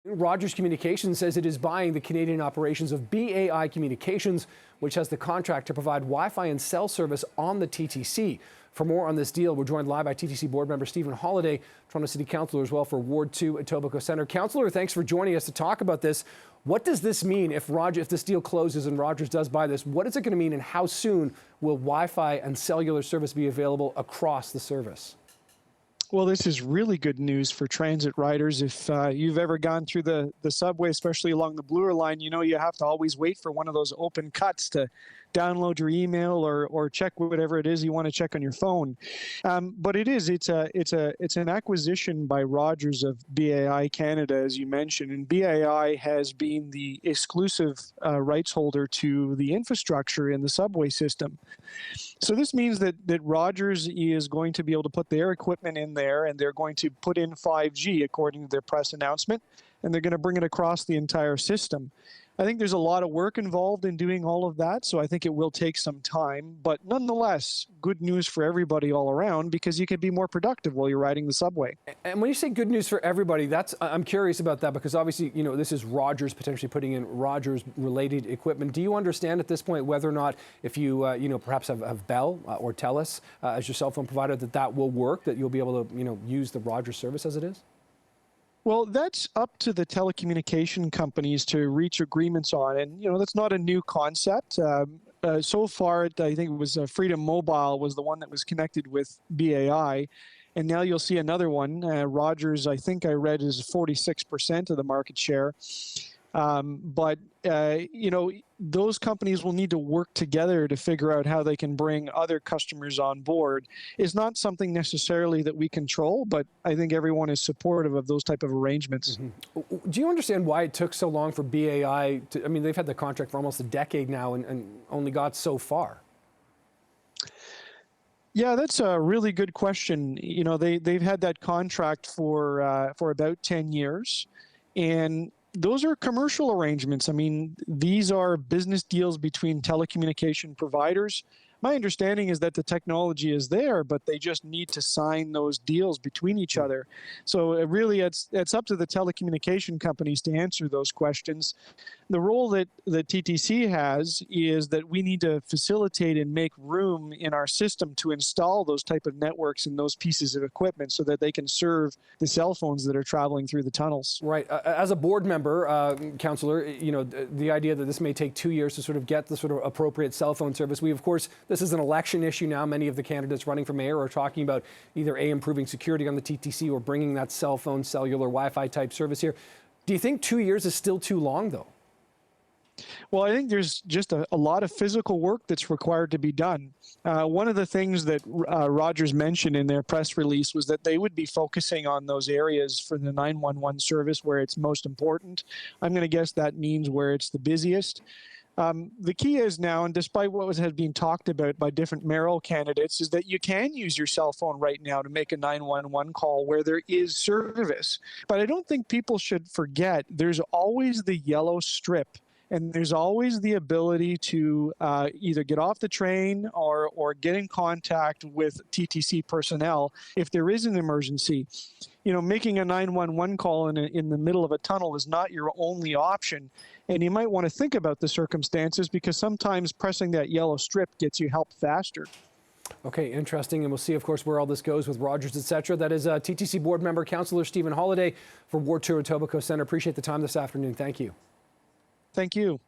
Rogers Communications says it is buying the Canadian operations of BAI Communications, which has the contract to provide Wi-Fi and cell service on the TTC. For more on this deal, we're joined live by TTC board member Stephen Holladay, Toronto City Councillor as well for Ward 2 Etobicoke Centre. Councillor, thanks for joining us to talk about this. What does this mean if this deal closes and Rogers does buy this? What is it going to mean, and how soon will Wi-Fi and cellular service be available across the service? Well, this is really good news for transit riders. If you've ever gone through the subway, especially along the Bloor line, you know you have to always wait for one of those open cuts to download your email or check whatever it is you want to check on your phone. But it's an acquisition by Rogers of BAI Canada, as you mentioned, and BAI has been the exclusive rights holder to the infrastructure in the subway system. So this means that Rogers is going to be able to put their equipment in there, and they're going to put in 5G according to their press announcement, and they're going to bring it across the entire system. I think there's a lot of work involved in doing all of that, so I think it will take some time, but nonetheless, good news for everybody all around, because you can be more productive while you're riding the subway. And when you say good news for everybody, I'm curious about that, because obviously, you know, this is Rogers potentially putting in Rogers-related equipment. Do you understand at this point whether or not, if you, perhaps have Bell or TELUS as your cell phone provider, that will work, that you'll be able to, use the Rogers service as it is? Well, that's up to the telecommunication companies to reach agreements on, and that's not a new concept. So far, I think it was Freedom Mobile was the one that was connected with BAI, and now you'll see another one. Rogers, I think I read, is 46% of the market share. Those companies will need to work together to figure out how they can bring other customers on board. It's not something necessarily that we control, but I think everyone is supportive of those type of arrangements. Mm-hmm. Do you understand why it took so long for BAI to, they've had the contract for almost a decade now and only got so far? Yeah, that's a really good question. They've had that contract for about 10 years, and those are commercial arrangements. These are business deals between telecommunication providers. My understanding is that the technology is there, but they just need to sign those deals between each other. So it's up to the telecommunication companies to answer those questions. The role that the TTC has is that we need to facilitate and make room in our system to install those type of networks and those pieces of equipment so that they can serve the cell phones that are traveling through the tunnels. Right. As a board member, Councillor, the idea that this may take 2 years to sort of get the sort of appropriate cell phone service. We, of course, this is an election issue now. Many of the candidates running for mayor are talking about either improving security on the TTC or bringing that cell phone, cellular, Wi-Fi type service here. Do you think 2 years is still too long, though? Well, I think there's just a lot of physical work that's required to be done. One of the things that Rogers mentioned in their press release was that they would be focusing on those areas for the 911 service where it's most important. I'm going to guess that means where it's the busiest. The key is now, and despite what has been talked about by different mayoral candidates, is that you can use your cell phone right now to make a 911 call where there is service. But I don't think people should forget there's always the yellow strip. And there's always the ability to either get off the train or get in contact with TTC personnel if there is an emergency. Making a 911 call in the middle of a tunnel is not your only option. And you might want to think about the circumstances, because sometimes pressing that yellow strip gets you help faster. Okay, interesting. And we'll see, of course, where all this goes with Rogers, etc. That is TTC board member, Councillor Stephen Holladay for Ward 2 Etobicoke Centre. Appreciate the time this afternoon. Thank you. Thank you.